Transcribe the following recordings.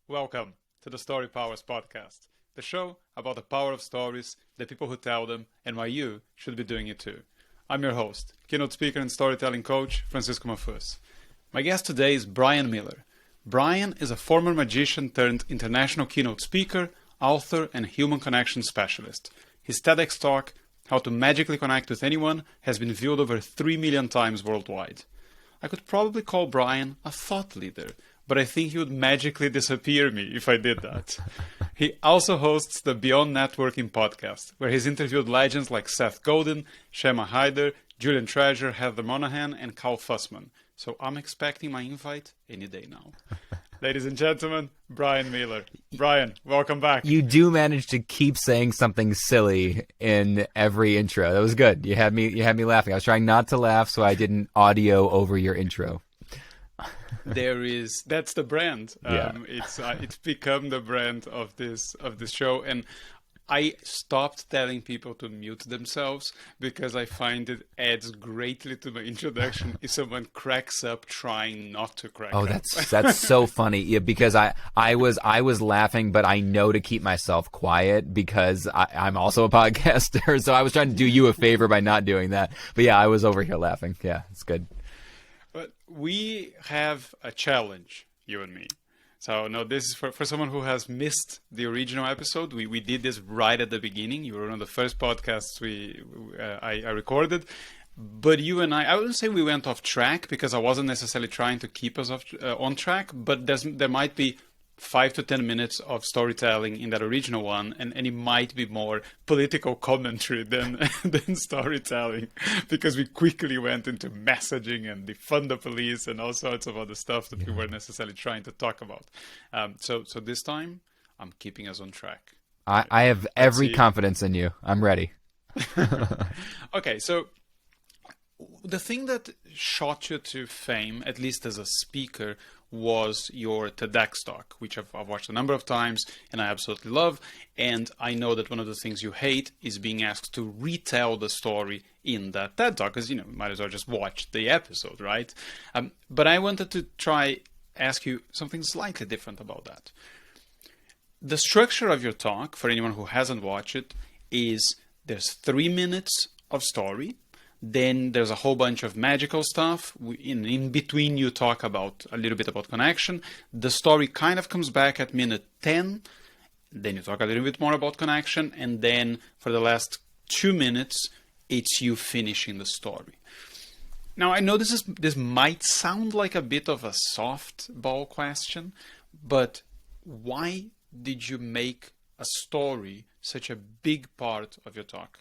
Welcome to the Storypowers Podcast, the show about the power of stories, the people who tell them, and why you should be doing it too. I'm your host, keynote speaker and storytelling coach, Francisco Mahfuz. My guest today is Brian Miller. Brian is a former magician turned international keynote speaker, author, and human connection specialist. His TEDx talk, How to Magically Connect with Anyone, has been viewed over 3 million times worldwide. I could probably call Brian a thought leader, but I think he would magically disappear me if I did that. He also hosts the Beyond Networking podcast, where he's interviewed legends like Seth Godin, Shema Hyder, Julian Treasure, Heather Monahan, and Carl Fussman. So I'm expecting my invite any day now. Ladies and gentlemen, Brian Miller. Brian, welcome back. You do manage to keep saying something silly in every intro. That was good. You had me laughing. I was trying not to laugh, so I didn't audio over your intro. That's the brand. Yeah. It's become the brand of this show, and I stopped telling people to mute themselves because I find it adds greatly to my introduction if someone cracks up trying not to crack up. Oh, that's so funny. Yeah, because I was laughing, but I know to keep myself quiet because I'm also a podcaster, so I was trying to do you a favor by not doing that. But yeah, I was over here laughing. Yeah, it's good. But we have a challenge, you and me. So no, this is for someone who has missed the original episode. We did this right at the beginning. You were one of the first podcasts I recorded. But you and I wouldn't say we went off track because I wasn't necessarily trying to keep us on track. But there might be 5 to 10 minutes of storytelling in that original one, and it might be more political commentary than storytelling, because we quickly went into messaging and defund the police and all sorts of other stuff that we weren't necessarily trying to talk about. So this time, I'm keeping us on track. I have every confidence in you. I'm ready. Okay, so the thing that shot you to fame, at least as a speaker, was your TEDx talk, which I've watched a number of times and I absolutely love. And I know that one of the things you hate is being asked to retell the story in that TED talk, because, you might as well just watch the episode, right? But I wanted to ask you something slightly different about that. The structure of your talk, for anyone who hasn't watched it, is there's 3 minutes of story. Then there's a whole bunch of magical stuff. In between, you talk about a little bit about connection. The story kind of comes back at minute 10. Then you talk a little bit more about connection. And then for the last 2 minutes, it's you finishing the story. Now, I know this might sound like a bit of a softball question, but why did you make a story such a big part of your talk?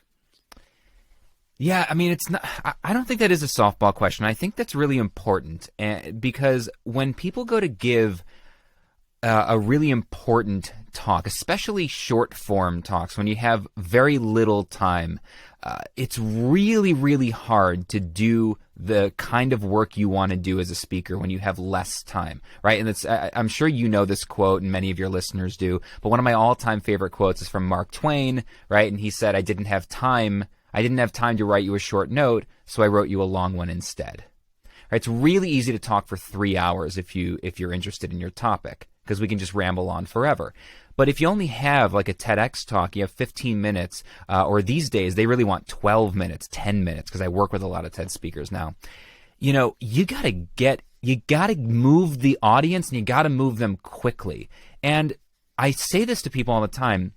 Yeah, I mean, it's not. I don't think that is a softball question. I think that's really important, because when people go to give a really important talk, especially short form talks, when you have very little time, it's really, really hard to do the kind of work you want to do as a speaker when you have less time, right? And I'm sure you know this quote, and many of your listeners do, but one of my all-time favorite quotes is from Mark Twain, right? And he said, I didn't have time to write you a short note, so I wrote you a long one instead. Right? It's really easy to talk for 3 hours if you're interested in your topic, because we can just ramble on forever. But if you only have like a TEDx talk, you have 15 minutes, or these days they really want 12 minutes, 10 minutes, because I work with a lot of TED speakers now. You gotta move the audience, and you gotta move them quickly. And I say this to people all the time.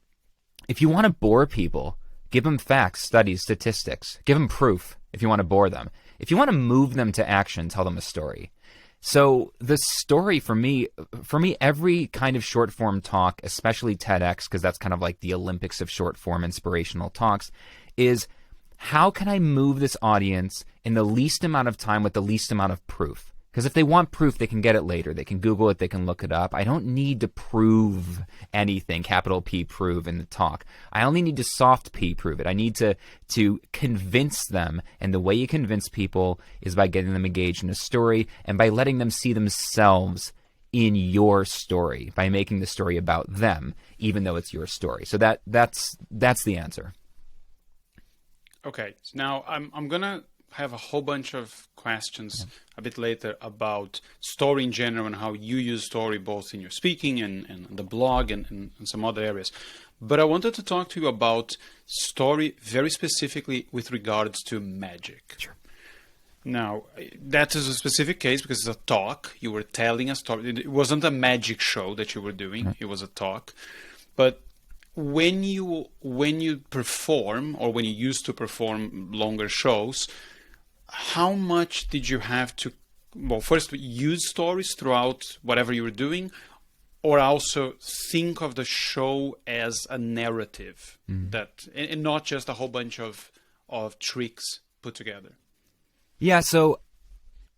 If you want to bore people, give them facts, studies, statistics. Give them proof if you want to bore them. If you want to move them to action, tell them a story. So the story for me, every kind of short form talk, especially TEDx, because that's kind of like the Olympics of short form inspirational talks, is how can I move this audience in the least amount of time with the least amount of proof? Because if they want proof, they can get it later. They can Google it. They can look it up. I don't need to prove anything, capital P prove, in the talk. I only need to soft P prove it. I need to convince them. And the way you convince people is by getting them engaged in a story and by letting them see themselves in your story, by making the story about them, even though it's your story. So that's the answer. Okay. So now I'm going to have a whole bunch of questions a bit later about story in general and how you use story both in your speaking and the blog and some other areas. But I wanted to talk to you about story very specifically with regards to magic. Sure. Now, that is a specific case because it's a talk. You were telling a story. It wasn't a magic show that you were doing. It was a talk. But when you perform, or when you used to perform longer shows, how much did you have to, well, first use stories throughout whatever you were doing, or also think of the show as a narrative that, and not just a whole bunch of tricks put together? Yeah, so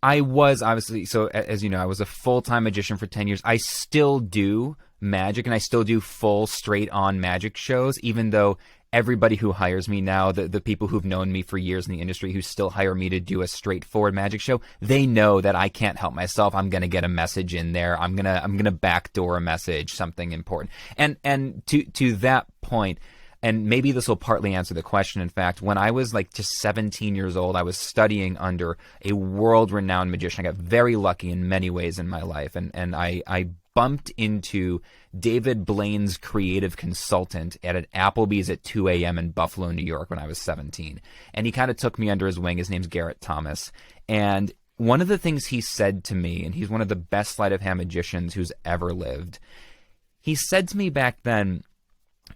I was obviously, so as you know, I was a full-time magician for 10 years. I still do magic, and I still do full straight-on magic shows, even though everybody who hires me now, the people who've known me for years in the industry who still hire me to do a straightforward magic show, they know that I can't help myself. I'm going to get a message in there. I'm going to backdoor a message, something important. And to that point, and maybe this will partly answer the question. In fact, when I was like just 17 years old, I was studying under a world-renowned magician. I got very lucky in many ways in my life, and I bumped into David Blaine's creative consultant at an Applebee's at 2 a.m. in Buffalo, New York when I was 17. And he kind of took me under his wing. His name's Garrett Thomas. And one of the things he said to me, and he's one of the best sleight of hand magicians who's ever lived, he said to me back then,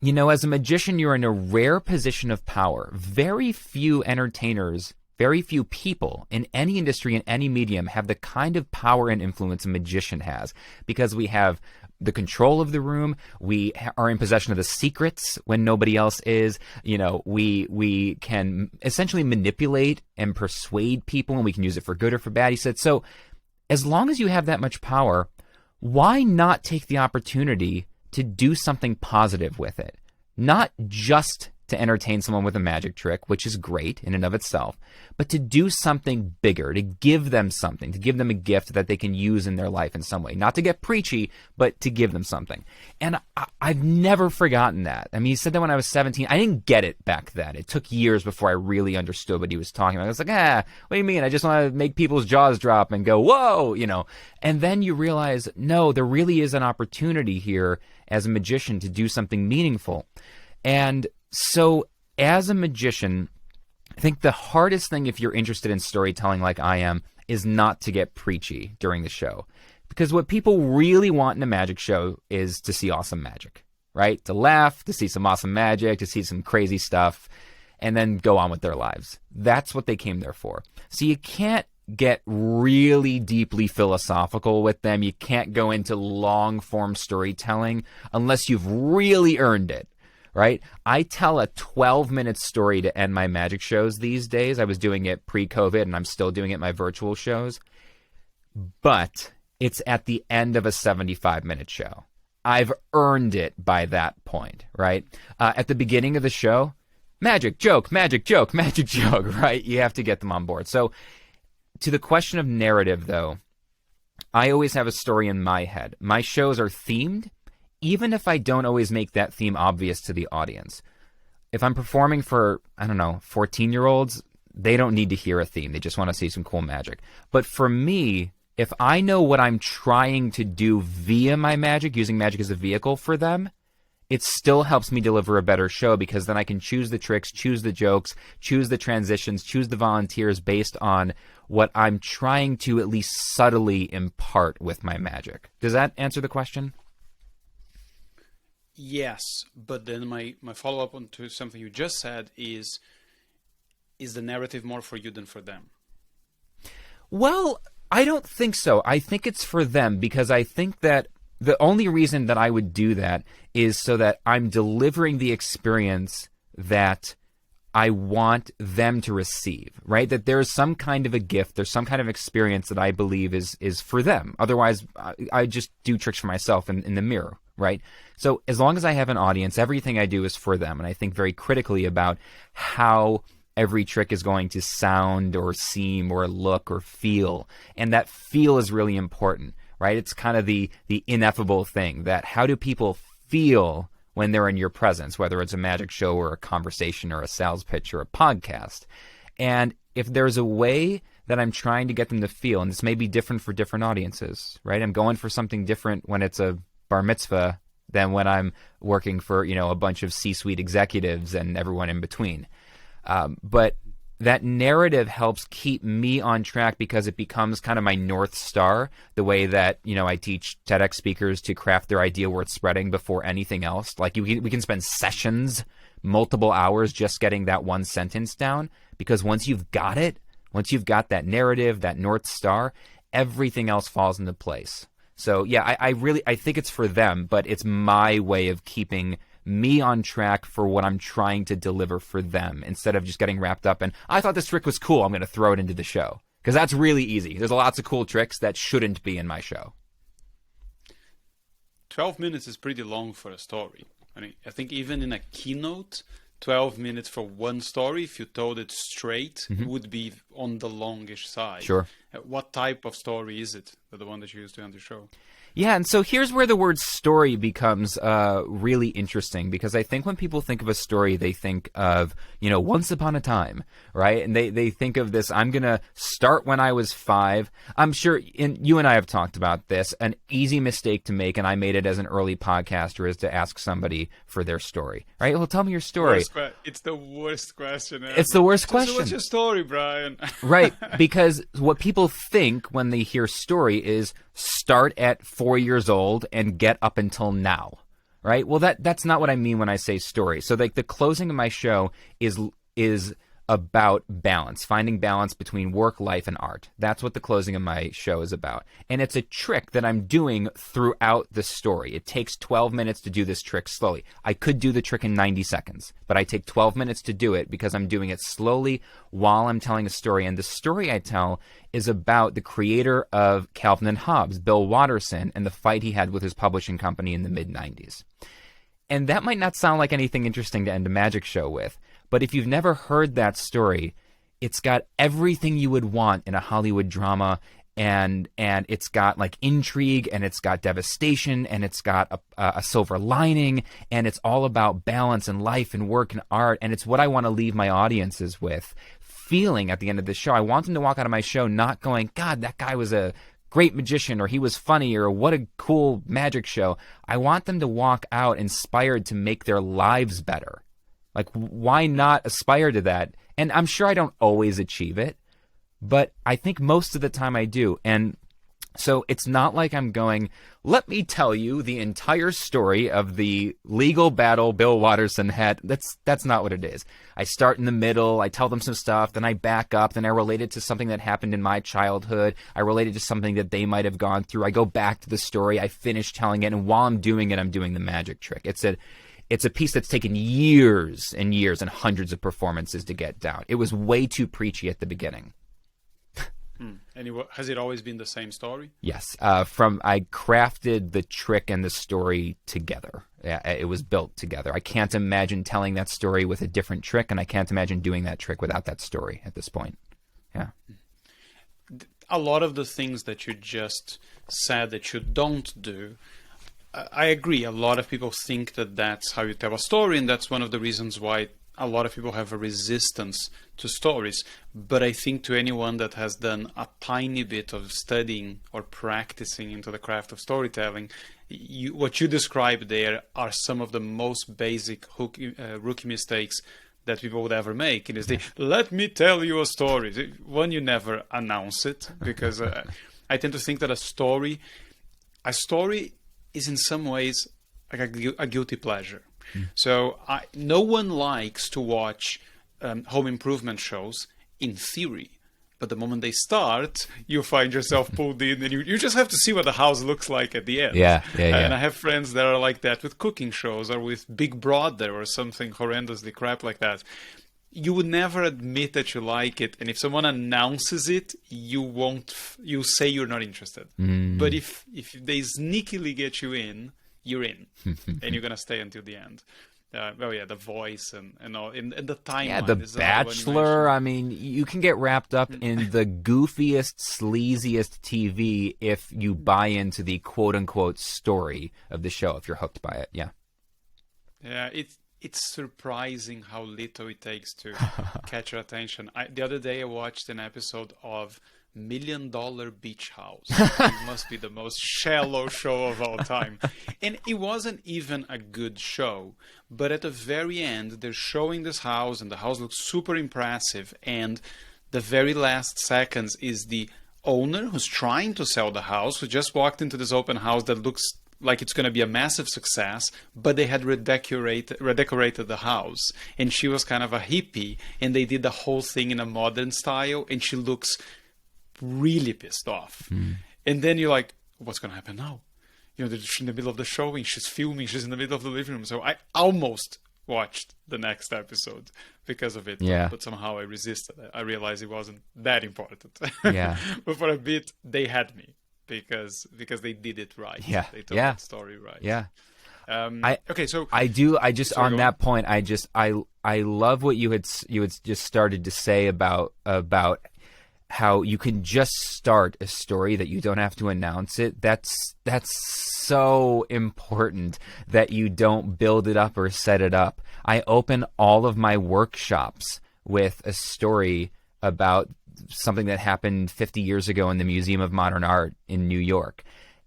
you know, as a magician, you're in a rare position of power. Very few entertainers, very few people in any industry, in any medium, have the kind of power and influence a magician has, because we have the control of the room. We are in possession of the secrets when nobody else is. You know, we can essentially manipulate and persuade people, and we can use it for good or for bad. He said, so as long as you have that much power, why not take the opportunity to do something positive with it? Not just to entertain someone with a magic trick, which is great in and of itself, but to do something bigger, to give them something, to give them a gift that they can use in their life in some way. Not to get preachy, but to give them something. And I've never forgotten that. I mean, he said that when I was 17. I didn't get it back then. It took years before I really understood what he was talking about. I was like, what do you mean? I just want to make people's jaws drop and go, whoa, you know. And then you realize, no, there really is an opportunity here as a magician to do something meaningful. And so as a magician, I think the hardest thing if you're interested in storytelling like I am is not to get preachy during the show. Because what people really want in a magic show is to see awesome magic, right? To laugh, to see some awesome magic, to see some crazy stuff, and then go on with their lives. That's what they came there for. So you can't get really deeply philosophical with them. You can't go into long-form storytelling unless you've really earned it. Right? I tell a 12-minute story to end my magic shows these days. I was doing it pre-COVID, and I'm still doing it in my virtual shows. But it's at the end of a 75-minute show. I've earned it by that point, right? At the beginning of the show, magic joke, magic joke, magic joke, right? You have to get them on board. So to the question of narrative, though, I always have a story in my head. My shows are themed, even if I don't always make that theme obvious to the audience. If I'm performing for, 14-year-olds, they don't need to hear a theme. They just want to see some cool magic. But for me, if I know what I'm trying to do via my magic, using magic as a vehicle for them, it still helps me deliver a better show, because then I can choose the tricks, choose the jokes, choose the transitions, choose the volunteers based on what I'm trying to at least subtly impart with my magic. Does that answer the question? Yes, but then my follow-up on to something you just said is the narrative more for you than for them? Well, I don't think so. I think it's for them, because I think that the only reason that I would do that is so that I'm delivering the experience that I want them to receive, right? That there's some kind of a gift, there's some kind of experience that I believe is for them. Otherwise, I just do tricks for myself in the mirror, right? So as long as I have an audience, everything I do is for them. And I think very critically about how every trick is going to sound or seem or look or feel. And that feel is really important, right? It's kind of the ineffable thing, that how do people feel when they're in your presence, whether it's a magic show or a conversation or a sales pitch or a podcast. And if there's a way that I'm trying to get them to feel, and this may be different for different audiences, right? I'm going for something different when it's a bar mitzvah than when I'm working for, a bunch of C-suite executives and everyone in between. But that narrative helps keep me on track because it becomes kind of my North Star, the way that, I teach TEDx speakers to craft their idea worth spreading before anything else. Like we can spend sessions, multiple hours just getting that one sentence down, because once you've got it, once you've got that narrative, that North Star, everything else falls into place. So yeah, I think it's for them, but it's my way of keeping me on track for what I'm trying to deliver for them, instead of just getting wrapped up in, I thought this trick was cool, I'm going to throw it into the show. Because that's really easy. There's lots of cool tricks that shouldn't be in my show. 12 minutes is pretty long for a story. I think even in a keynote, 12 minutes for one story, if you told it straight, would be on the longish side. Sure. What type of story is it, the one that you used to end the show? Yeah, and so here's where the word story becomes really interesting, because I think when people think of a story, they think of, once upon a time, right? And they think of this, I'm going to start when I was 5. I'm sure you and I have talked about this. An easy mistake to make, and I made it as an early podcaster, is to ask somebody for their story, right? Well, tell me your story. It's the worst question ever. It's the worst question. So what's your story, Brian? Right, because what people think when they hear story is start at 4 years old and get up until now, right? Well, that's not what I mean when I say story. So like the closing of my show is about balance, finding balance between work, life, and art. That's what the closing of my show is about. And it's a trick that I'm doing throughout the story. It takes 12 minutes to do this trick slowly. I could do the trick in 90 seconds, but I take 12 minutes to do it because I'm doing it slowly while I'm telling a story. And the story I tell is about the creator of Calvin and Hobbes, Bill Watterson, and the fight he had with his publishing company in the mid-90s. And that might not sound like anything interesting to end a magic show with, but if you've never heard that story, it's got everything you would want in a Hollywood drama, and it's got like intrigue, and it's got devastation, and it's got a silver lining, and it's all about balance and life and work and art, and it's what I want to leave my audiences with, feeling at the end of the show. I want them to walk out of my show not going, God, that guy was a great magician, or he was funny, or what a cool magic show. I want them to walk out inspired to make their lives better. Like, why not aspire to that? And I'm sure I don't always achieve it, but I think most of the time I do. And so it's not like I'm going, let me tell you the entire story of the legal battle Bill Watterson had. That's not what it is. I start in the middle, I tell them some stuff, then I back up, then I relate it to something that happened in my childhood. I relate it to something that they might have gone through. I go back to the story, I finish telling it, and while I'm doing it, I'm doing the magic trick. It's a piece that's taken years and years and hundreds of performances to get down. It was way too preachy at the beginning. And has it always been the same story? Yes. I crafted the trick and the story together. It was built together. I can't imagine telling that story with a different trick, and I can't imagine doing that trick without that story at this point. Yeah. A lot of the things that you just said that you don't do, I agree. A lot of people think that that's how you tell a story, and that's one of the reasons why a lot of people have a resistance to stories. But I think to anyone that has done a tiny bit of studying or practicing into the craft of storytelling, what you described there are some of the most basic rookie mistakes that people would ever make. It is let me tell you a story. One, you never announce it, because I tend to think that a story is in some ways like a guilty pleasure. So no one likes to watch home improvement shows in theory, but the moment they start, you find yourself pulled in, and you just have to see what the house looks like at the end. Yeah. And I have friends that are like that with cooking shows, or with Big Brother, or something horrendously crap like that. You would never admit that you like it, and if someone announces it, you say you're not interested. But if they sneakily get you in, you're in, and you're gonna stay until the end. The voice and all, and the timeline. Yeah, The Bachelor. I mean, you can get wrapped up in the goofiest, sleaziest TV if you buy into the quote unquote story of the show. If you're hooked by it, yeah. Yeah, it's surprising how little it takes to catch your attention. The other day I watched an episode of $1 Million Beach House. It must be the most shallow show of all time. And it wasn't even a good show. But at the very end, they're showing this house, and the house looks super impressive. And the very last seconds is the owner who's trying to sell the house, who just walked into this open house that looks like it's going to be a massive success, but they had redecorated the house. And she was kind of a hippie, and they did the whole thing in a modern style, and she looks really pissed off. And then you're like, what's going to happen now? You know, they're in the middle of the showing, she's filming, she's in the middle of the living room. So I almost watched the next episode because of it. Yeah. But somehow I resisted. I realized it wasn't that important. Yeah. But for a bit, they had me because they did it right. Yeah. They told that story right. Yeah. Okay, so I just on that point, I love what you had just started to say about how you can just start a story that you don't have to announce it. That's so important that you don't build it up or set it up. I open all of my workshops with a story about something that happened 50 years ago in the Museum of Modern Art in New York.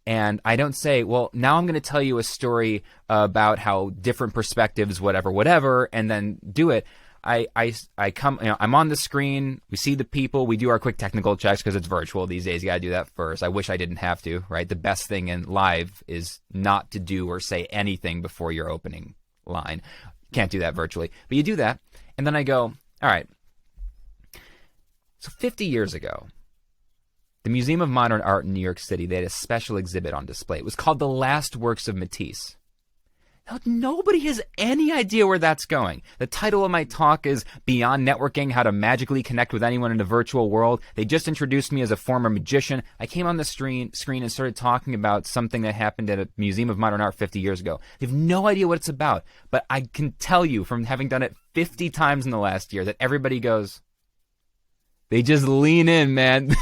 And I don't say, well, now I'm going to tell you a story about how different perspectives, whatever, and then do it. I come, I'm on the screen, we see the people, we do our quick technical checks because it's virtual these days. You got to do that first. I wish I didn't have to, right? The best thing in live is not to do or say anything before your opening line. Can't do that virtually. But you do that, and then I go, all right. So 50 years ago, the Museum of Modern Art in New York City, they had a special exhibit on display. It was called The Last Works of Matisse. Now, nobody has any idea where that's going. The title of my talk is Beyond Networking, How to Magically Connect with Anyone in a Virtual World. They just introduced me as a former magician. I came on the screen and started talking about something that happened at a Museum of Modern Art 50 years ago. They have no idea what it's about, but I can tell you from having done it 50 times in the last year that everybody goes, they just lean in, man.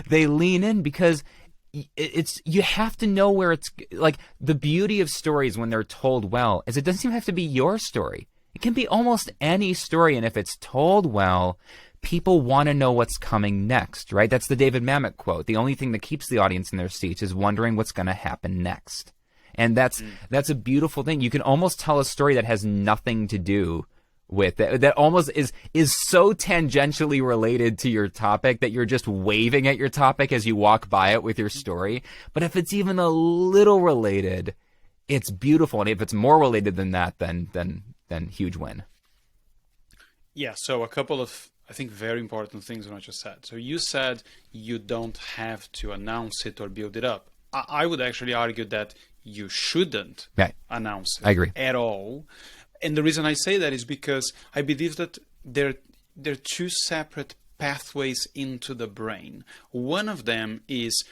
They lean in because you have to know where it's like. The beauty of stories when they're told well is it doesn't even have to be your story. It can be almost any story, and if it's told well, people want to know what's coming next, right? That's the David Mamet quote. The only thing that keeps the audience in their seats is wondering what's going to happen next. And that's a beautiful thing. You can almost tell a story that has nothing to do with it, that almost is so tangentially related to your topic that you're just waving at your topic as you walk by it with your story. But if it's even a little related, it's beautiful. And if it's more related than that, then huge win. Yeah, so a couple of, I think, very important things on what you said. So you said you don't have to announce it or build it up. I would actually argue that you shouldn't announce it. I agree. At all. And the reason I say that is because I believe that there are two separate pathways into the brain. One of them is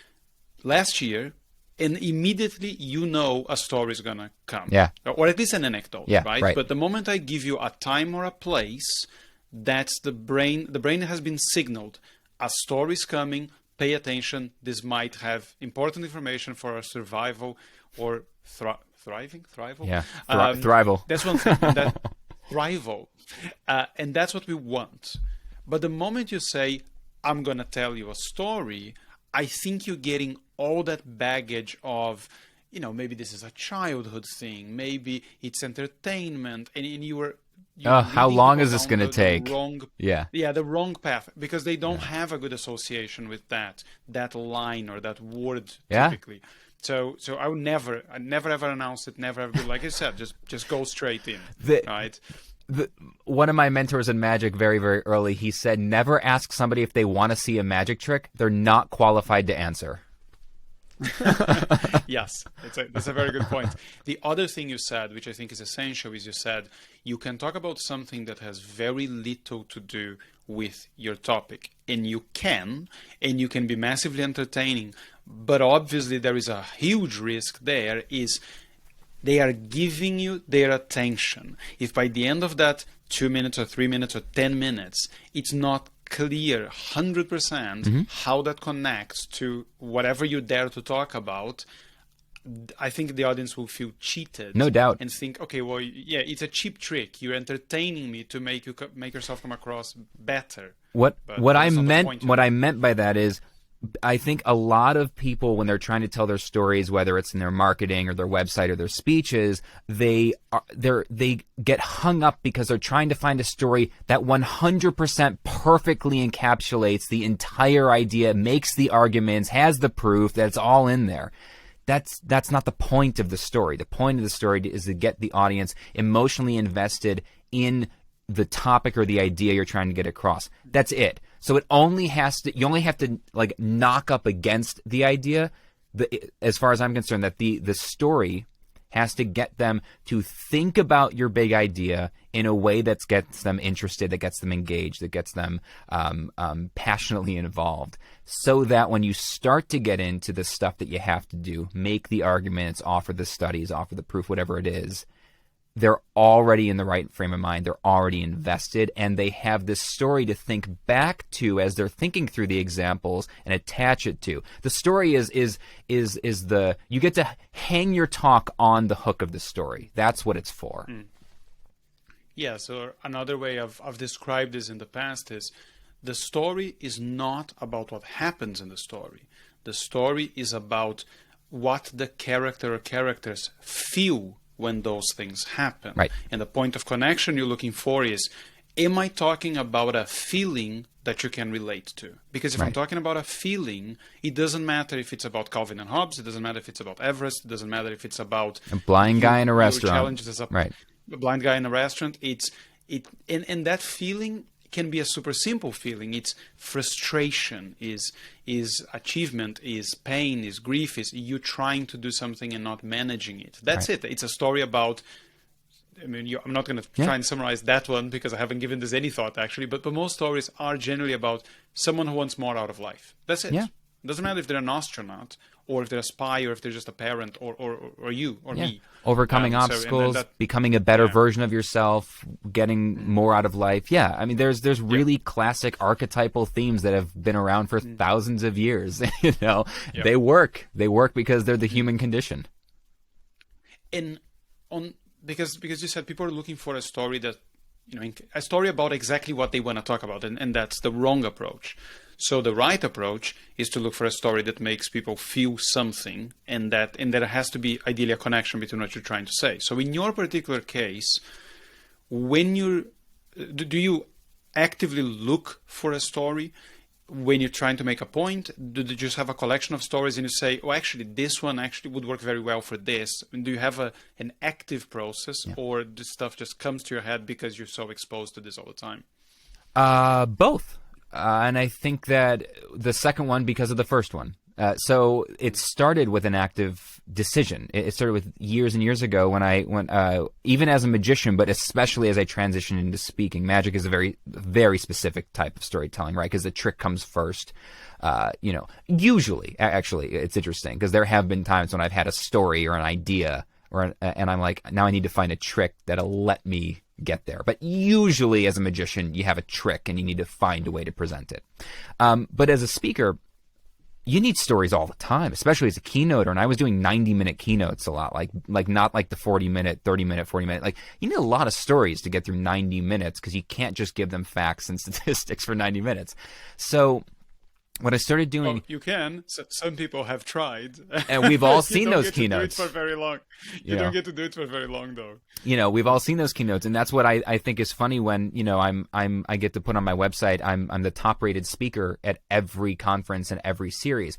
last year, and immediately you know a story is going to come. Yeah. Or at least an anecdote, yeah, right? But the moment I give you a time or a place, that's the brain. The brain has been signaled. A story is coming. Pay attention. This might have important information for our survival or thrival. Yeah, thrival. That's one thing. Thrival. And that's what we want. But the moment you say, I'm going to tell you a story, I think you're getting all that baggage of, maybe this is a childhood thing. Maybe it's entertainment. And you're how long is this going to take? The wrong path, because they don't have a good association with that line or that word typically. So I would never ever announce it. Never ever, like I said, just go straight in. Right. One of my mentors in magic, very very early, he said, never ask somebody if they want to see a magic trick. They're not qualified to answer. Yes, that's a very good point. The other thing you said, which I think is essential, is you said you can talk about something that has very little to do with your topic, and you can be massively entertaining, but obviously there is a huge risk there, is they are giving you their attention. If by the end of that 2 minutes or 3 minutes or 10 minutes, it's not clear 100% how that connects to whatever you dare to talk about, I think the audience will feel cheated. No doubt. And think, okay, well, yeah, it's a cheap trick. You're entertaining me to make yourself come across better. What I meant by that is, I think a lot of people, when they're trying to tell their stories, whether it's in their marketing or their website or their speeches, they get hung up because they're trying to find a story that 100% perfectly encapsulates the entire idea, makes the arguments, has the proof, that it's all in there. That's not the point of the story. The point of the story is to get the audience emotionally invested in the topic or the idea you're trying to get across. That's it. So you only have to like knock up against the idea. As far as I'm concerned, that the story has to get them to think about your big idea in a way that gets them interested, that gets them engaged, that gets them passionately involved, so that when you start to get into the stuff that you have to do, make the arguments, offer the studies, offer the proof, whatever it is, they're already in the right frame of mind, they're already invested, and they have this story to think back to as they're thinking through the examples and attach it to. The story is you get to hang your talk on the hook of the story. That's what it's for. Yeah, so another way I've described this in the past is, the story is not about what happens in the story. The story is about what the character or characters feel when those things happen. Right. And the point of connection you're looking for is, am I talking about a feeling that you can relate to? Because if I'm talking about a feeling, it doesn't matter if it's about Calvin and Hobbes, it doesn't matter if it's about Everest, it doesn't matter if it's about a blind guy in a restaurant. Challenges as a blind guy in a restaurant. And that feeling can be a super simple feeling. It's frustration, is achievement, is pain, is grief, is you trying to do something and not managing it. That's it. It's a story about, I'm not going to try and summarize that one because I haven't given this any thought actually, but most stories are generally about someone who wants more out of life. That's it. Yeah. It doesn't matter if they're an astronaut or if they're a spy or if they're just a parent or you or me. Overcoming obstacles, becoming a better version of yourself, getting more out of life. Yeah, I mean, there's really classic archetypal themes that have been around for thousands of years. They work because they're the human condition. Because you said people are looking for a story that, a story about exactly what they want to talk about, and that's the wrong approach. So the right approach is to look for a story that makes people feel something, and that there has to be ideally a connection between what you're trying to say. So in your particular case, do you actively look for a story when you're trying to make a point? Do you just have a collection of stories and you say, oh, actually, this one actually would work very well for this? And do you have an active process, or this stuff just comes to your head because you're so exposed to this all the time? Both. And I think that the second one because of the first one. So it started with an active decision. It started with years and years ago when even as a magician, but especially as I transitioned into speaking. Magic is a very, very specific type of storytelling, right? Because the trick comes first. Usually, actually, it's interesting because there have been times when I've had a story or an idea, and I'm like, now I need to find a trick that'll let me get there. But usually as a magician, you have a trick and you need to find a way to present it. But as a speaker, you need stories all the time, especially as a keynoter. And I was doing 90-minute keynotes a lot, like not like the 40-minute, 30-minute, 40-minute. Like, you need a lot of stories to get through 90 minutes because you can't just give them facts and statistics for 90 minutes. So what I started doing... Well, you can. Some people have tried. And we've all seen those keynotes. You don't get to do it for very long. You don't get to do it for very long, though. We've all seen those keynotes, and that's what I think is funny when, I get to put on my website, I'm the top-rated speaker at every conference and every series.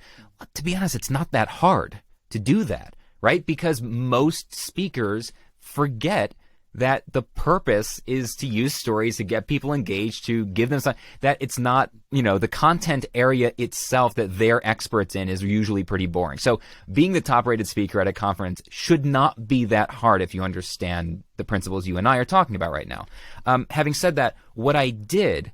To be honest, it's not that hard to do that, right? Because most speakers forget that the purpose is to use stories to get people engaged, to give them something, that it's not, the content area itself that they're experts in is usually pretty boring. So being the top-rated speaker at a conference should not be that hard if you understand the principles you and I are talking about right now. Having said that, what I did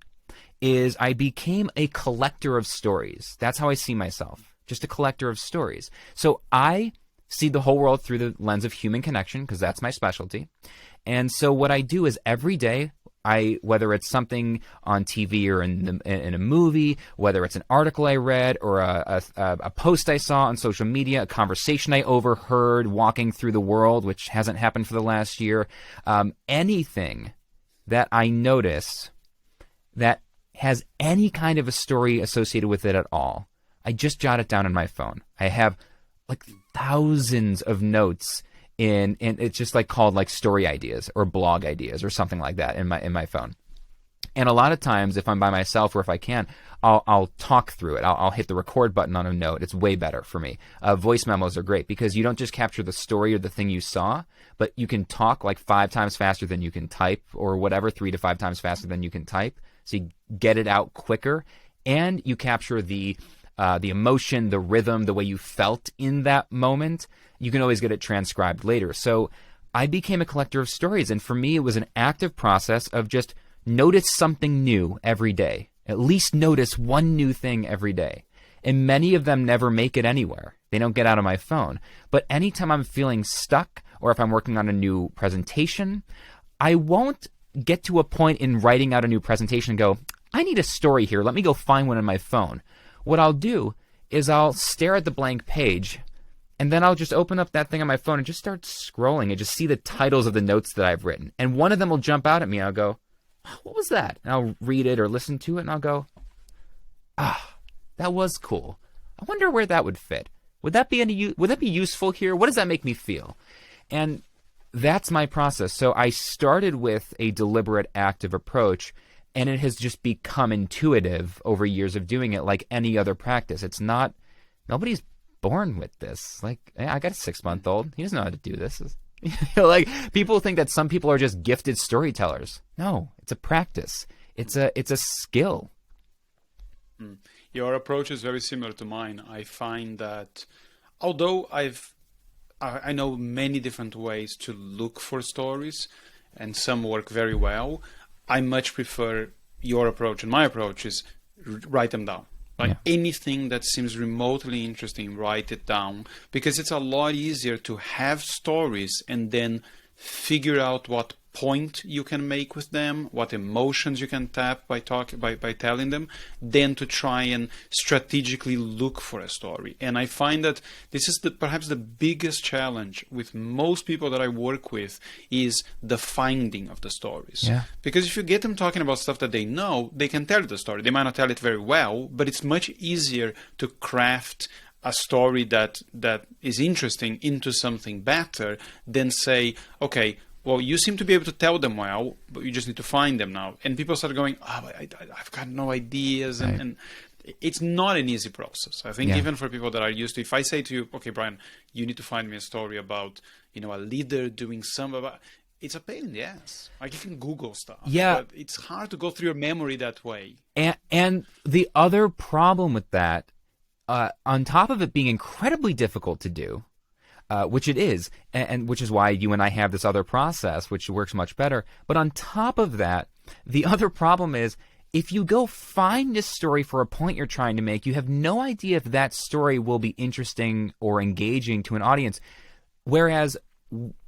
is I became a collector of stories. That's how I see myself, just a collector of stories. So I see the whole world through the lens of human connection because that's my specialty. And so what I do is every day whether it's something on TV or in a movie, whether it's an article I read or a post I saw on social media, a conversation I overheard walking through the world, which hasn't happened for the last year, anything that I notice that has any kind of a story associated with it at all, I just jot it down on my phone. I have like thousands of notes in it's just like called like story ideas or blog ideas or something like that in my phone. And a lot of times if I'm by myself or if I can, I'll talk through it. I'll hit the record button on a note. It's way better for me. Voice memos are great because you don't just capture the story or the thing you saw, but you can talk like 5 times faster than you can type, or whatever, 3 to 5 times faster than you can type. So you get it out quicker, and you capture the emotion, the rhythm, the way you felt in that moment. You can always get it transcribed later. So I became a collector of stories, and for me it was an active process of just notice something new every day. At least notice one new thing every day. And many of them never make it anywhere. They don't get out of my phone. But anytime I'm feeling stuck, or if I'm working on a new presentation, I won't get to a point in writing out a new presentation and go, I need a story here. Let me go find one on my phone. What I'll do is I'll stare at the blank page, and then I'll just open up that thing on my phone and just start scrolling and just see the titles of the notes that I've written. And one of them will jump out at me. I'll go, what was that? And I'll read it or listen to it, and I'll go, that was cool. I wonder where that would fit. Would that be useful here? What does that make me feel? And that's my process. So I started with a deliberate, active approach, and it has just become intuitive over years of doing it, like any other practice. It's not, nobody's born with this. Like, I got a 6-month-old. He doesn't know how to do this. Like, people think that some people are just gifted storytellers. No, it's a practice. It's a skill. Your approach is very similar to mine. I find that although I know many different ways to look for stories, and some work very well, I much prefer your approach, and my approach is write them down. Like anything that seems remotely interesting, write it down, because it's a lot easier to have stories and then figure out what point you can make with them, what emotions you can tap by telling them, than to try and strategically look for a story. And I find that this is perhaps the biggest challenge with most people that I work with, is the finding of the stories. Yeah. Because if you get them talking about stuff that they know, they can tell you the story. They might not tell it very well, but it's much easier to craft a story that is interesting into something better than say, okay, well, you seem to be able to tell them well, but you just need to find them now. And people start going, I've got no ideas. Right. And it's not an easy process. I think even for people that are used to, if I say to you, okay, Brian, you need to find me a story about, a leader doing it's a pain in the ass. Like, you can Google stuff. Yeah. But it's hard to go through your memory that way. And the other problem with that, on top of it being incredibly difficult to do, which it is, and which is why you and I have this other process, which works much better. But on top of that, the other problem is, if you go find this story for a point you're trying to make, you have no idea if that story will be interesting or engaging to an audience. Whereas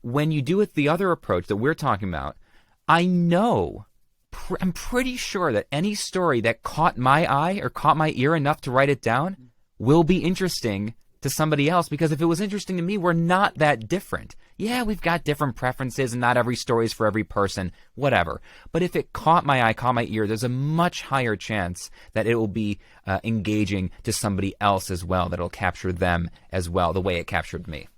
when you do it the other approach that we're talking about, I'm pretty sure that any story that caught my eye or caught my ear enough to write it down will be interesting to somebody else, because if it was interesting to me, we're not that different. Yeah, we've got different preferences, and not every story is for every person, whatever. But if it caught my eye, caught my ear, there's a much higher chance that it will be engaging to somebody else as well, that it'll capture them as well, the way it captured me.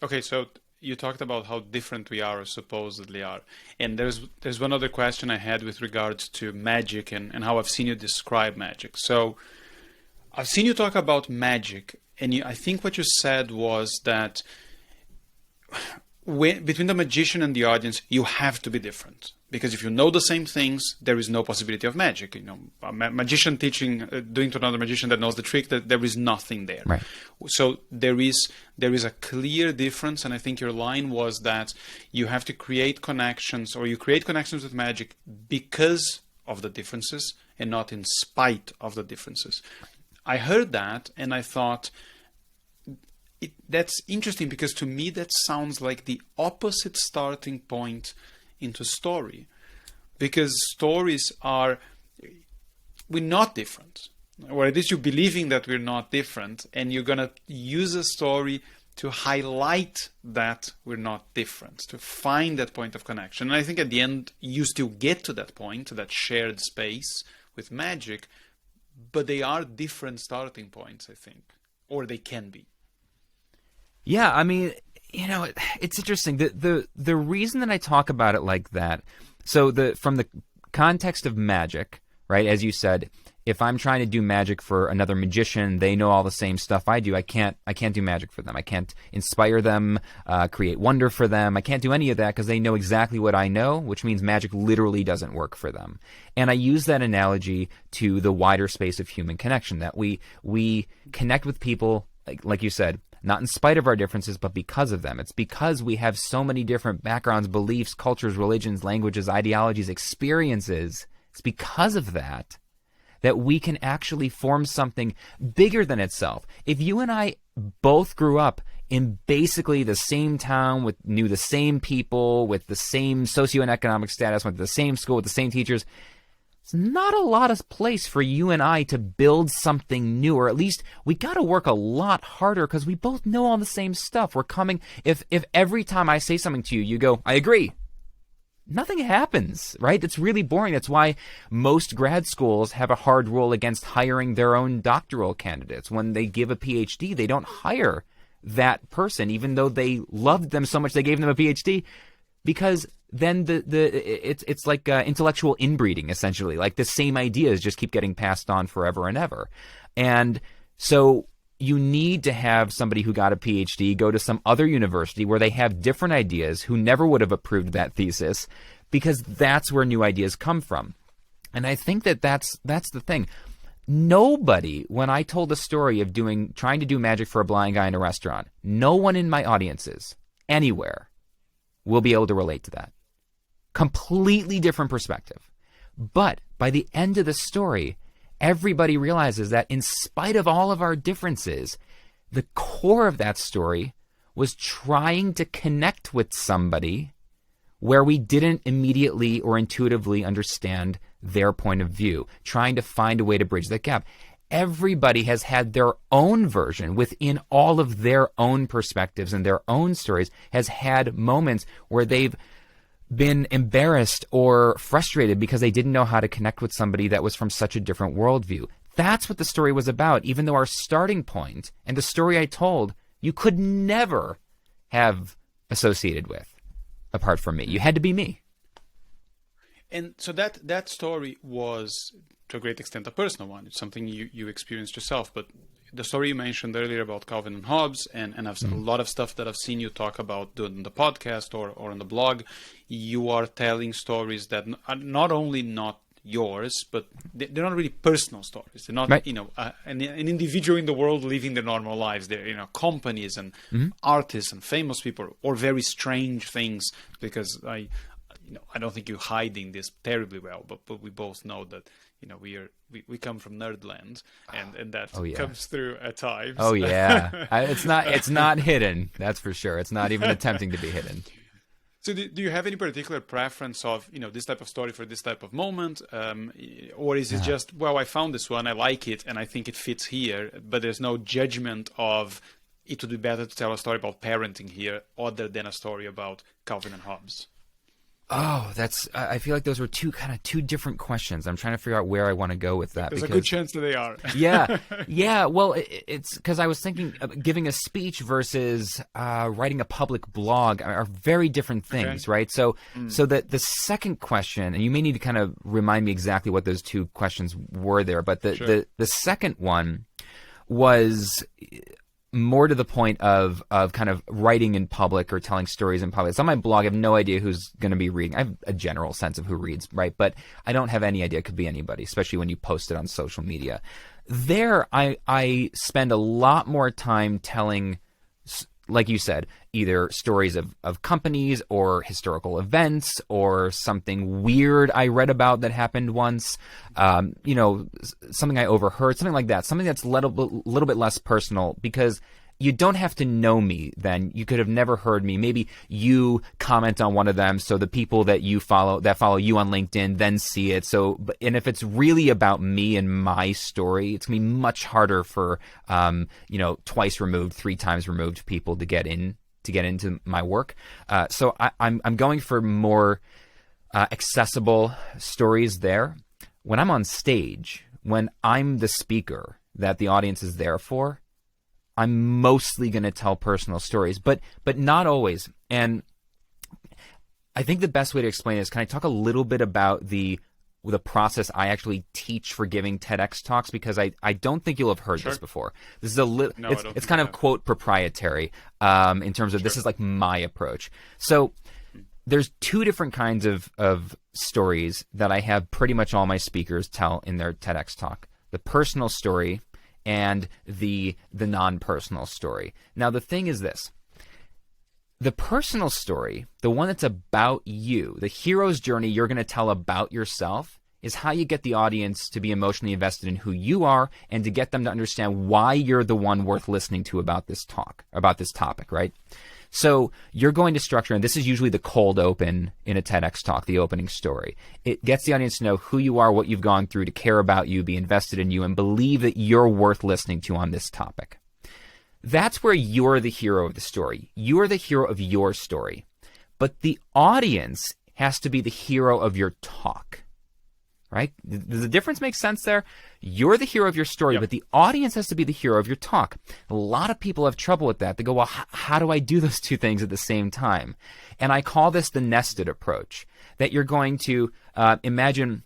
Okay, so you talked about how different we are, or supposedly are. And there's one other question I had with regards to magic and how I've seen you describe magic. So I've seen you talk about magic, and I think what you said was that between the magician and the audience, you have to be different. Because if you know the same things, there is no possibility of magic. A magician doing to another magician that knows the trick, that there is nothing there. Right. So there is a clear difference, and I think your line was that you have to create connections, or you create connections with magic because of the differences and not in spite of the differences. I heard that and I thought, that's interesting, because to me that sounds like the opposite starting point into story, because stories are, we're not different, or at least you're believing that we're not different, and you're going to use a story to highlight that we're not different, to find that point of connection. And I think at the end, you still get to that point, to that shared space with magic, but they are different starting points, I think, or they can be. Yeah, I mean, you know, it's interesting. The reason that I talk about it like that, so from the context of magic, right, as you said, if I'm trying to do magic for another magician, they know all the same stuff I do. I can't do magic for them. I can't inspire them, create wonder for them. I can't do any of that because they know exactly what I know, which means magic literally doesn't work for them. And I use that analogy to the wider space of human connection, that we connect with people, like you said, not in spite of our differences, but because of them. It's because we have so many different backgrounds, beliefs, cultures, religions, languages, ideologies, experiences. It's because of that we can actually form something bigger than itself. If you and I both grew up in basically the same town, knew the same people, with the same socioeconomic status, went to the same school with the same teachers, it's not a lot of place for you and I to build something new, or at least we got to work a lot harder because we both know all the same stuff. We're coming, if every time I say something to you, you go, I agree, nothing happens, right? It's really boring. That's why most grad schools have a hard rule against hiring their own doctoral candidates. When they give a PhD, they don't hire that person, even though they loved them so much they gave them a PhD, because then it's like intellectual inbreeding, essentially. Like the same ideas just keep getting passed on forever and ever. And so you need to have somebody who got a PhD go to some other university where they have different ideas, who never would have approved that thesis, because that's where new ideas come from. And I think that's the thing. Nobody, when I told the story of trying to do magic for a blind guy in a restaurant, no one in my audiences anywhere will be able to relate to that. Completely different perspective. But by the end of the story, everybody realizes that in spite of all of our differences, the core of that story was trying to connect with somebody where we didn't immediately or intuitively understand their point of view, trying to find a way to bridge that gap. Everybody has had their own version within all of their own perspectives and their own stories, has had moments where they've been embarrassed or frustrated because they didn't know how to connect with somebody that was from such a different worldview. That's what the story was about, even though our starting point and the story I told, you could never have associated with apart from me. You had to be me. And so that story was, to a great extent, a personal one. It's something you experienced yourself. But the story you mentioned earlier about Calvin and Hobbes, and I've seen a lot of stuff that I've seen you talk about on the podcast or on the blog, you are telling stories that are not only not yours, but they're not really personal stories. They're not, right. An individual in the world living their normal lives. They're, companies and artists and famous people, or very strange things, because I don't think you're hiding this terribly well, but we both know that, we come from nerdland, and that comes through at times. Oh yeah, it's not hidden. That's for sure. It's not even attempting to be hidden. So do you have any particular preference of, this type of story for this type of moment? Or is it just, well, I found this one, I like it, and I think it fits here, but there's no judgment of it would be better to tell a story about parenting here other than a story about Calvin and Hobbes? Oh, I feel like those were two different questions. I'm trying to figure out where I want to go with that. There's a good chance that they are. Yeah. Well, it's because I was thinking giving a speech versus writing a public blog are very different things, right? So that the second question, and you may need to kind of remind me exactly what those two questions were there, but the second one was more to the point of kind of writing in public or telling stories in public. It's on my blog. I have no idea who's going to be reading. I have a general sense of who reads, right? But I don't have any idea. It could be anybody, especially when you post it on social media. There, I spend a lot more time telling, like you said, either stories of companies or historical events or something weird I read about that happened once, something I overheard, something like that, something that's a little bit less personal, because you don't have to know me then. You could have never heard me. Maybe you comment on one of them, so the people that follow you on LinkedIn then see it. So, and if it's really about me and my story, it's going to be much harder for, twice removed, 3 times removed people to get into my work. So I'm going for more accessible stories there. When I'm on stage, when I'm the speaker that the audience is there for, I'm mostly going to tell personal stories, but not always. And I think the best way to explain this, can I talk a little bit about the process I actually teach for giving TEDx talks? Because I don't think you'll have heard this before. This is it's kind of quote proprietary in terms of this is like my approach. So there's 2 different kinds of stories that I have pretty much all my speakers tell in their TEDx talk: the personal story and the non-personal story. Now, the thing is this. The personal story, the one that's about you, the hero's journey you're going to tell about yourself, is how you get the audience to be emotionally invested in who you are and to get them to understand why you're the one worth listening to about this topic, right? So you're going to structure, and this is usually the cold open in a TEDx talk, the opening story. It gets the audience to know who you are, what you've gone through, to care about you, be invested in you, and believe that you're worth listening to on this topic. That's where you're the hero of the story. You are the hero of your story. But the audience has to be the hero of your talk, right? Does the difference make sense there? You're the hero of your story, but the audience has to be the hero of your talk. A lot of people have trouble with that. They go, well, how do I do those 2 things at the same time? And I call this the nested approach, that you're going to imagine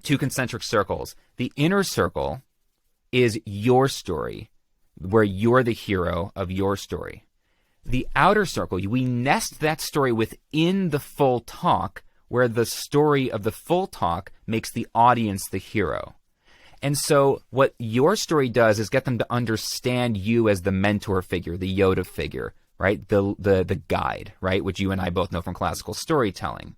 2 concentric circles. The inner circle is your story, where you're the hero of your story. The outer circle, we nest that story within the full talk, where the story of the full talk makes the audience the hero. And so what your story does is get them to understand you as the mentor figure, the Yoda figure, right? The guide, right? Which you and I both know from classical storytelling.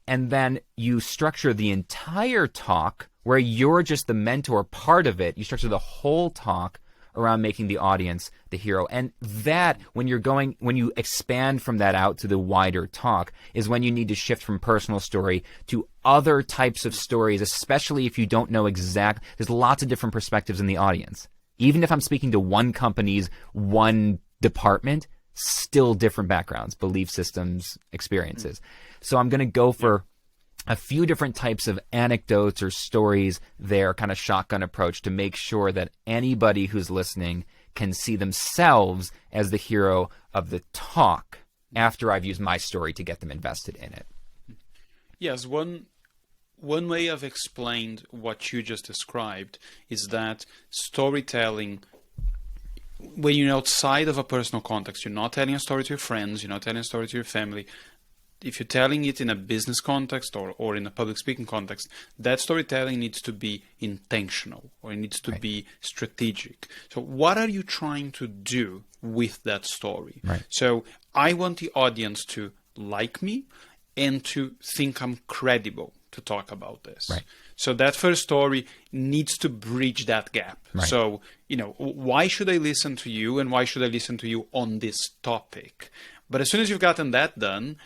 And then you structure the entire talk where you're just the mentor part of it. You structure the whole talk around making the audience the hero. And that, when you expand from that out to the wider talk, is when you need to shift from personal story to other types of stories, especially if you don't know there's lots of different perspectives in the audience. Even if I'm speaking to one company's one department, still different backgrounds, belief systems, experiences. So I'm going to go for a few different types of anecdotes or stories there, kind of shotgun approach, to make sure that anybody who's listening can see themselves as the hero of the talk after I've used my story to get them invested in it. Yes, one way I've explained what you just described is that storytelling, when you're outside of a personal context, you're not telling a story to your friends, you're not telling a story to your family. If you're telling it in a business context or in a public speaking context, that storytelling needs to be intentional, or it needs to be strategic. So what are you trying to do with that story? Right. So I want the audience to like me and to think I'm credible to talk about this. Right. So that first story needs to bridge that gap. Right. So, why should I listen to you, and why should I listen to you on this topic? But as soon as you've gotten that done,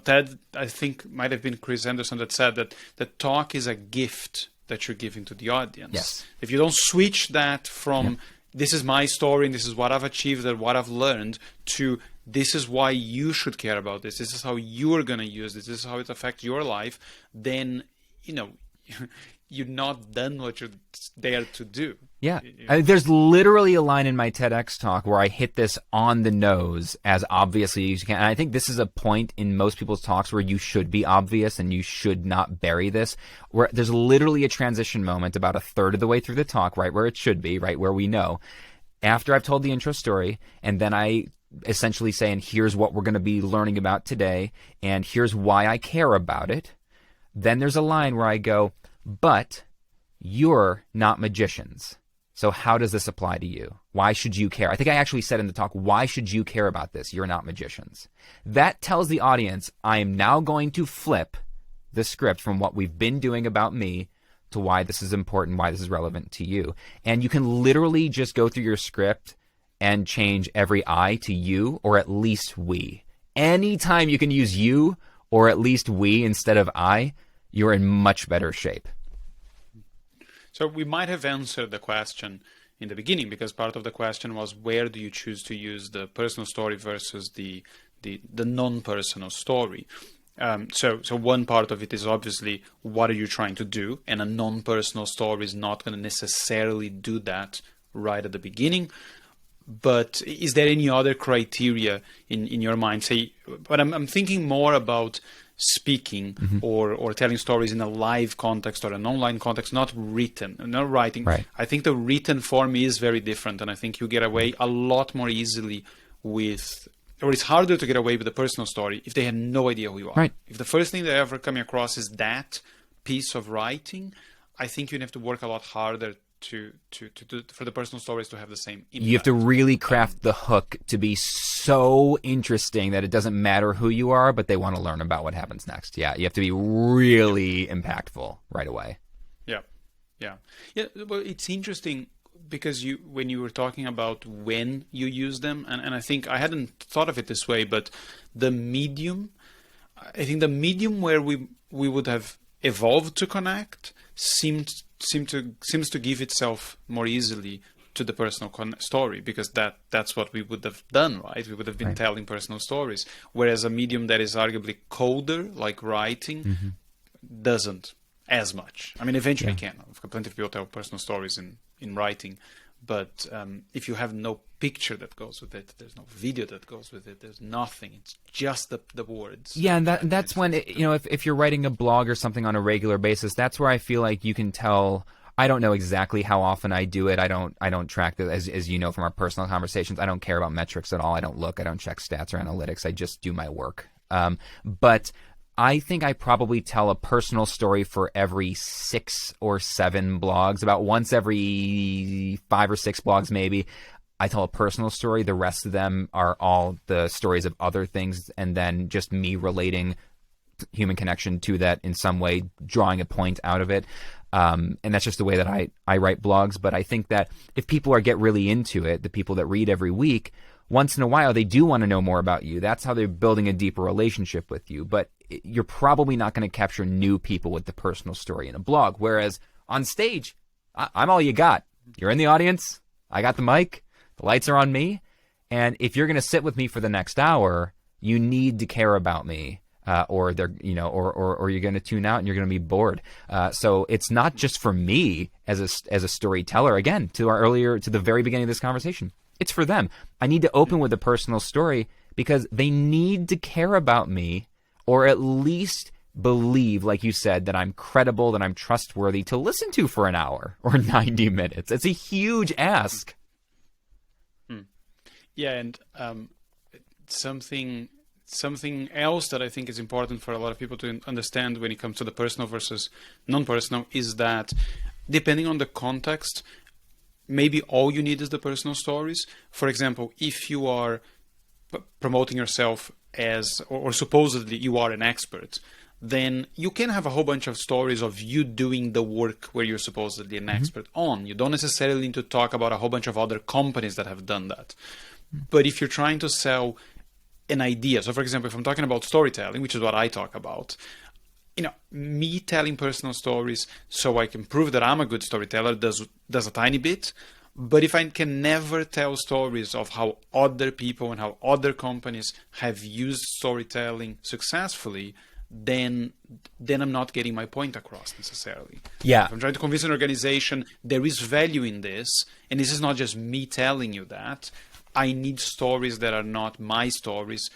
Ted, I think, might have been Chris Anderson that said that the talk is a gift that you're giving to the audience. Yes. If you don't switch that from this is my story and this is what I've achieved and what I've learned to this is why you should care about this, this is how you're going to use this is how it affects your life, then, you're not done what you're there to do. Yeah. There's literally a line in my TEDx talk where I hit this on the nose as obviously as you can. And I think this is a point in most people's talks where you should be obvious and you should not bury this, where there's literally a transition moment about a third of the way through the talk, right where it should be, right where we know. After I've told the intro story, and then I essentially say, and here's what we're going to be learning about today, and here's why I care about it. Then there's a line where I go, but you're not magicians. So how does this apply to you? Why should you care? I think I actually said in the talk, why should you care about this? You're not magicians. That tells the audience I am now going to flip the script from what we've been doing about me to why this is important, why this is relevant to you. And you can literally just go through your script and change every I to you or at least we. Anytime you can use you or at least we instead of I, you're in much better shape. So we might have answered the question in the beginning, because part of the question was, where do you choose to use the personal story versus the non-personal story? So one part of it is obviously, what are you trying to do? And a non-personal story is not going to necessarily do that right at the beginning. But is there any other criteria in your mind? But I'm thinking more about speaking or telling stories in a live context or an online context, not written, not writing. Right. I think the written form is very different, and I think you get away a lot more easily with, or it's harder to get away with a personal story if they had no idea who you are. Right. If the first thing they ever come across is that piece of writing, I think you'd have to work a lot harder for the personal stories to have the same impact. You have to really craft the hook to be so interesting that it doesn't matter who you are, but they want to learn about what happens next. Yeah, you have to be really impactful right away. Yeah. Well, it's interesting because when you were talking about when you use them, and I think I hadn't thought of it this way, but I think the medium where we would have evolved to connect seems to give itself more easily to the personal story, because that's what we would have done, right? We would have been telling personal stories, whereas a medium that is arguably colder, like writing, doesn't as much. I mean, eventually can. Plenty of people tell personal stories in writing, but if you have no picture that goes with it, there's no video that goes with it, there's nothing. It's just the words. Yeah, and that's when, if you're writing a blog or something on a regular basis, that's where I feel like you can tell. I don't know exactly how often I do it. I don't track that, as you know from our personal conversations. I don't care about metrics at all. I don't check stats or analytics. I just do my work. But I think I probably tell a personal story for every 6 or 7 blogs. About once every 5 or 6 blogs, maybe, I tell a personal story. The rest of them are all the stories of other things, and then just me relating human connection to that in some way, drawing a point out of it. And that's just the way that I write blogs. But I think that if people get really into it, the people that read every week, once in a while, they do want to know more about you. That's how they're building a deeper relationship with you. But you're probably not going to capture new people with the personal story in a blog. Whereas on stage, I'm all you got. You're in the audience. I got the mic. The lights are on me. And if you're going to sit with me for the next hour, you need to care about me. Or they're, or you're going to tune out and you're going to be bored. So it's not just for me as a storyteller. Again, to the very beginning of this conversation, it's for them. I need to open with a personal story because they need to care about me, or at least believe, like you said, that I'm credible, that I'm trustworthy to listen to for an hour or 90 minutes. It's a huge ask. Yeah, and something else that I think is important for a lot of people to understand when it comes to the personal versus non-personal is that depending on the context, maybe all you need is the personal stories. For example, if you are promoting yourself as, or supposedly you are an expert, then you can have a whole bunch of stories of you doing the work where you're supposedly an expert on. You don't necessarily need to talk about a whole bunch of other companies that have done that. But if you're trying to sell an idea, so for example, if I'm talking about storytelling, which is what I talk about, me telling personal stories so I can prove that I'm a good storyteller does a tiny bit. But if I can never tell stories of how other people and how other companies have used storytelling successfully, then I'm not getting my point across necessarily. Yeah. If I'm trying to convince an organization there is value in this, and this is not just me telling you that, I need stories that are not my stories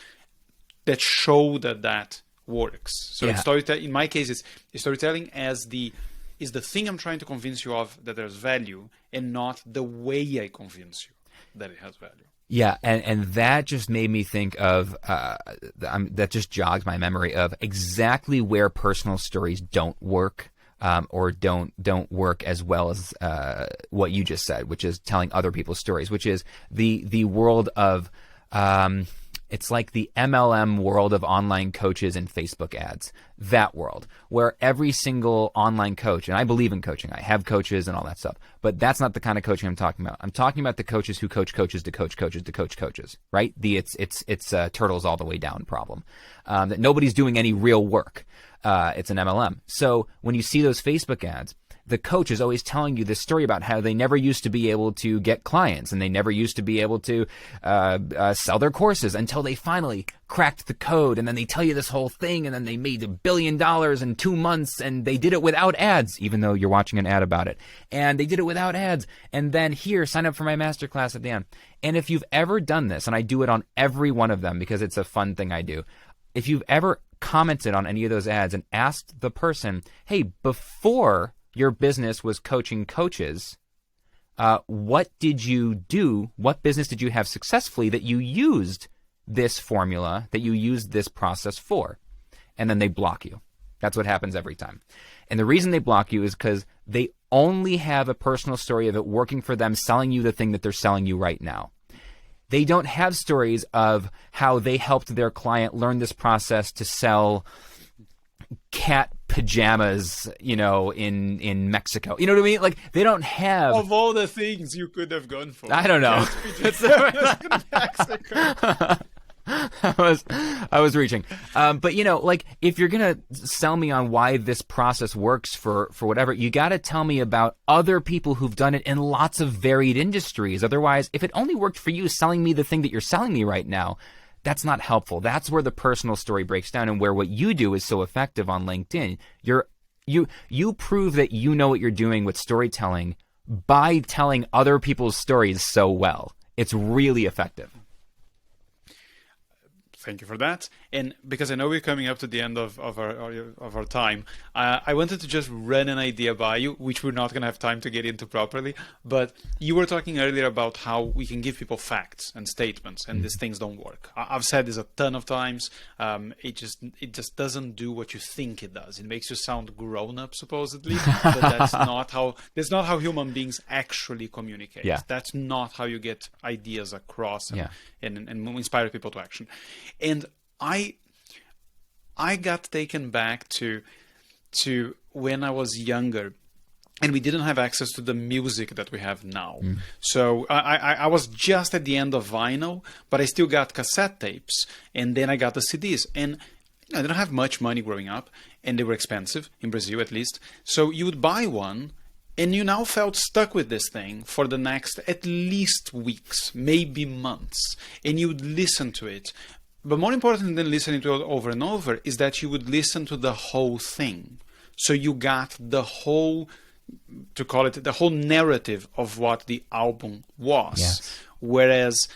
that show that works. So in my case, it's storytelling is the thing I'm trying to convince you of that there's value, and not the way I convince you that it has value. Yeah, and that just made me think of, that just jogged my memory of exactly where personal stories don't work, or don't work as well as what you just said, which is telling other people's stories, which is the world of, It's like the MLM world of online coaches and Facebook ads. That world where every single online coach, and I believe in coaching, I have coaches and all that stuff, but that's not the kind of coaching I'm talking about. I'm talking about the coaches who coach coaches to coach coaches to coach coaches, right? It's turtles all the way down problem. That nobody's doing any real work. It's an MLM. So when you see those Facebook ads, the coach is always telling you this story about how they never used to be able to get clients and they never used to be able to sell their courses until they finally cracked the code. And then they tell you this whole thing, and then they made $1 billion in 2 months, and they did it without ads, even though you're watching an ad about it. And they did it without ads. And then here, sign up for my masterclass at the end. And if you've ever done this, and I do it on every one of them because it's a fun thing I do, if you've ever commented on any of those ads and asked the person, hey, before your business was coaching coaches, what did you do? What business did you have successfully that you used this formula, that you used this process for? And then they block you. That's what happens every time. And the reason they block you is because they only have a personal story of it working for them, selling you the thing that they're selling you right now. They don't have stories of how they helped their client learn this process to sell cat pajamas, in Mexico. You know what I mean? Like, they don't have... Of all the things you could have gone for. I don't know. Mexico. I was reaching. But, if you're going to sell me on why this process works for whatever, you got to tell me about other people who've done it in lots of varied industries. Otherwise, if it only worked for you selling me the thing that you're selling me right now, that's not helpful. That's where the personal story breaks down, and where what you do is so effective on LinkedIn. You prove that you know what you're doing with storytelling by telling other people's stories so well. It's really effective. Thank you for that. And because I know we're coming up to the end of our time, I wanted to just run an idea by you, which we're not going to have time to get into properly. But you were talking earlier about how we can give people facts and statements, and these things don't work. I've said this a ton of times. It just doesn't do what you think it does. It makes you sound grown up, supposedly, but that's not how human beings actually communicate. Yeah. That's not how you get ideas across and inspire people to action. And I got taken back to when I was younger, and we didn't have access to the music that we have now. So I was just at the end of vinyl, but I still got cassette tapes, and then I got the CDs. And I didn't have much money growing up, and they were expensive, in Brazil at least. So you would buy one, and you now felt stuck with this thing for the next at least weeks, maybe months, and you would listen to it. But more important than listening to it over and over is that you would listen to the whole thing. So you got the whole, to call it, the whole narrative of what the album was. Yes. Whereas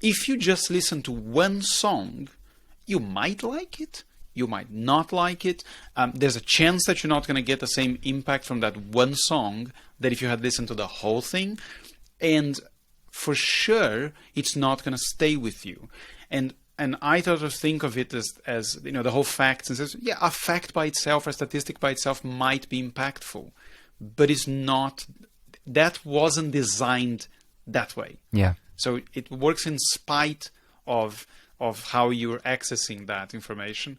if you just listen to one song, you might like it, you might not like it. There's a chance that you're not going to get the same impact from that one song that if you had listened to the whole thing. And for sure, it's not going to stay with you. And I sort of think of it as the whole facts, and says, yeah, a fact by itself, a statistic by itself might be impactful, but it's not. That wasn't designed that way. Yeah. So it works in spite of how you're accessing that information,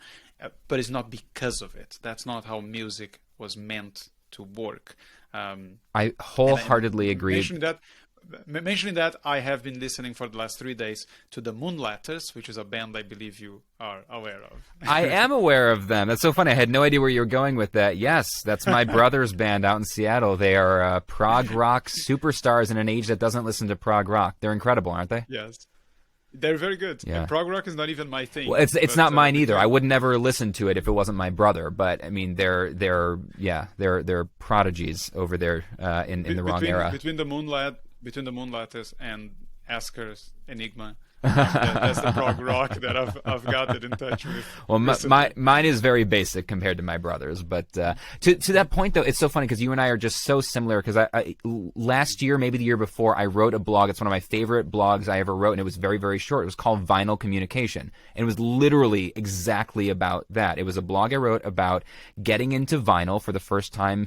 but it's not because of it. That's not how music was meant to work. I wholeheartedly agree. Mentioning that, I have been listening for the last 3 days to the Moonlatters, which is a band I believe you are aware of. I am aware of them. That's so funny. I had no idea where you were going with that. Yes, that's my brother's band out in Seattle. They are prog rock superstars in an age that doesn't listen to prog rock. They're incredible, aren't they? Yes. They're very good. Yeah. And prog rock is not even my thing. Well, it's not mine either. I would never listen to it if it wasn't my brother. But I mean, they're prodigies over there in the wrong era. Between the Moonlatters and Asker's Enigma, that's the prog rock that I've gotten in touch with. Well, mine is very basic compared to my brother's. But to that point, though, it's so funny because you and I are just so similar. Because I last year, maybe the year before, I wrote a blog. It's one of my favorite blogs I ever wrote, and it was very, very short. It was called Vinyl Communication, and it was literally exactly about that. It was a blog I wrote about getting into vinyl for the first time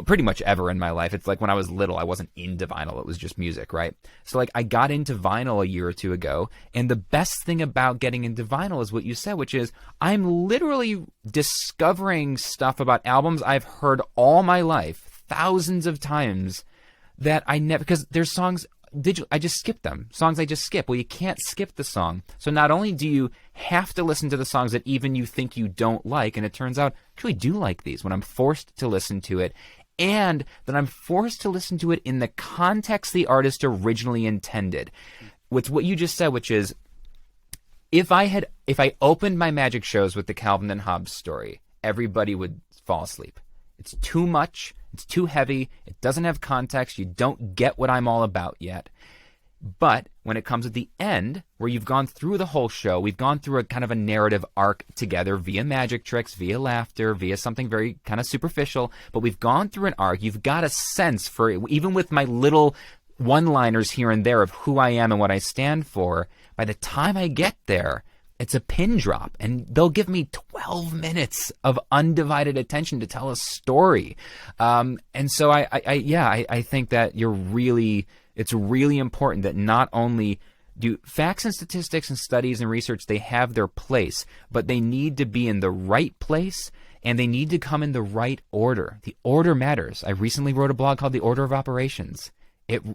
pretty much ever in my life. It's like when I was little, I wasn't into vinyl. It was just music, right? So like I got into vinyl a year or two ago, and the best thing about getting into vinyl is what you said, which is I'm literally discovering stuff about albums I've heard all my life, thousands of times, that I never, because there's songs, I just skip them. Songs I just skip. Well, you can't skip the song. So not only do you have to listen to the songs that even you think you don't like, and it turns out I actually do like these when I'm forced to listen to it, and that I'm forced to listen to it in the context the artist originally intended. With what you just said, which is, if I opened my magic shows with the Calvin and Hobbes story, everybody would fall asleep. It's too much. It's too heavy. It doesn't have context. You don't get what I'm all about yet. But when it comes at the end, where you've gone through the whole show, we've gone through a kind of a narrative arc together via magic tricks, via laughter, via something very kind of superficial, but we've gone through an arc. You've got a sense for it, even with my little one-liners here and there of who I am and what I stand for. By the time I get there, it's a pin drop, and they'll give me 12 minutes of undivided attention to tell a story. And so I think that it's really important that not only do facts and statistics and studies and research, they have their place, but they need to be in the right place, and they need to come in the right order. The order matters. I recently wrote a blog called The Order of Operations.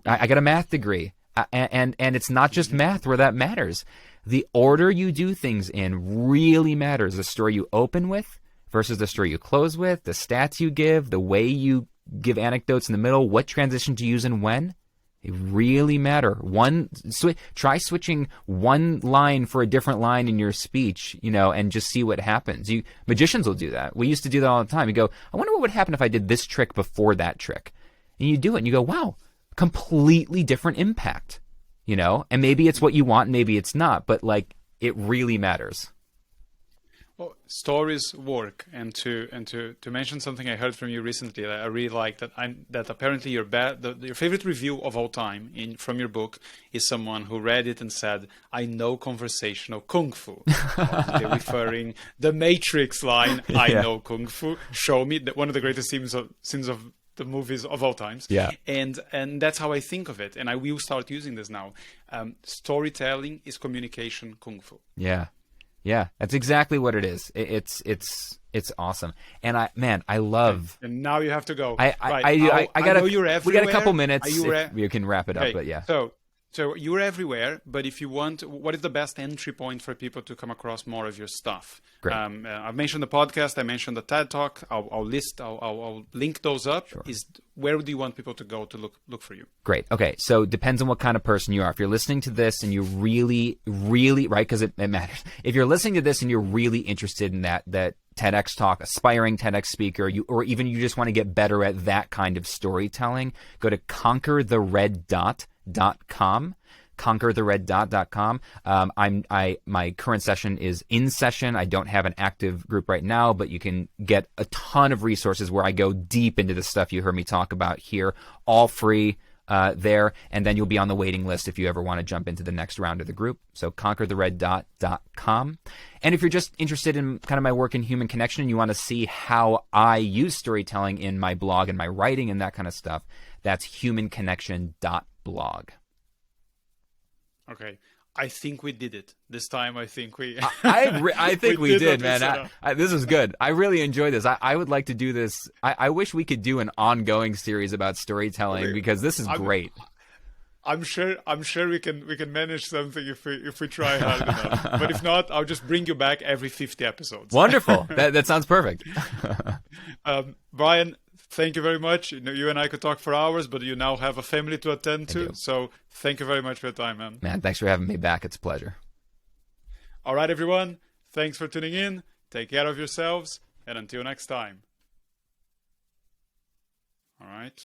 I got a math degree, and it's not just math where that matters. The order you do things in really matters. The story you open with versus the story you close with, the stats you give, the way you give anecdotes in the middle, what transition to use and when. They really matter. Try switching one line for a different line in your speech, and just see what happens. Magicians will do that. We used to do that all the time. You go, I wonder what would happen if I did this trick before that trick. And you do it, and you go, wow, completely different impact, And maybe it's what you want, maybe it's not, but like it really matters. Well, stories work, and to mention something I heard from you recently that I really like, that apparently your favorite review of all time from your book is someone who read it and said, "I know conversational kung fu." They're referring the Matrix line, "I know kung fu." Show me one of the greatest scenes of the movies of all times. Yeah. And that's how I think of it, and I will start using this now. Storytelling is communication kung fu. Yeah, that's exactly what it is. It's awesome, and I love. And now you have to go. I know you're everywhere. We got a couple minutes. You can wrap it up, but yeah. So you're everywhere, but if you want, what is the best entry point for people to come across more of your stuff? Great. I've mentioned the podcast. I mentioned the TED Talk. I'll link those up. Sure. Where do you want people to go to look for you? Great. Okay. So depends on what kind of person you are. If you're listening to this and you really, really, right, because it matters. If you're listening to this and you're really interested in that TEDx talk, aspiring TEDx speaker, or even you just want to get better at that kind of storytelling, go to conquerthereddot.com. conquerthereddot.com. My current session is in session. I don't have an active group right now, but you can get a ton of resources where I go deep into the stuff you heard me talk about here, all free there. And then you'll be on the waiting list if you ever want to jump into the next round of the group. So conquerthereddot.com. And if you're just interested in kind of my work in human connection and you want to see how I use storytelling in my blog and my writing and that kind of stuff, that's humanconnection.blog. Okay, I think we did it this time. I think we. I think we did, man. This is good. I really enjoy this. I would like to do this. I wish we could do an ongoing series about storytelling because this is great. I'm sure we can manage something if we try hard enough. But if not, I'll just bring you back every 50 episodes. Wonderful. That sounds perfect. Brian, thank you very much. You and I could talk for hours, but you now have a family to attend to. So thank you very much for your time, man. Man, thanks for having me back. It's a pleasure. All right, everyone. Thanks for tuning in. Take care of yourselves. And until next time. All right.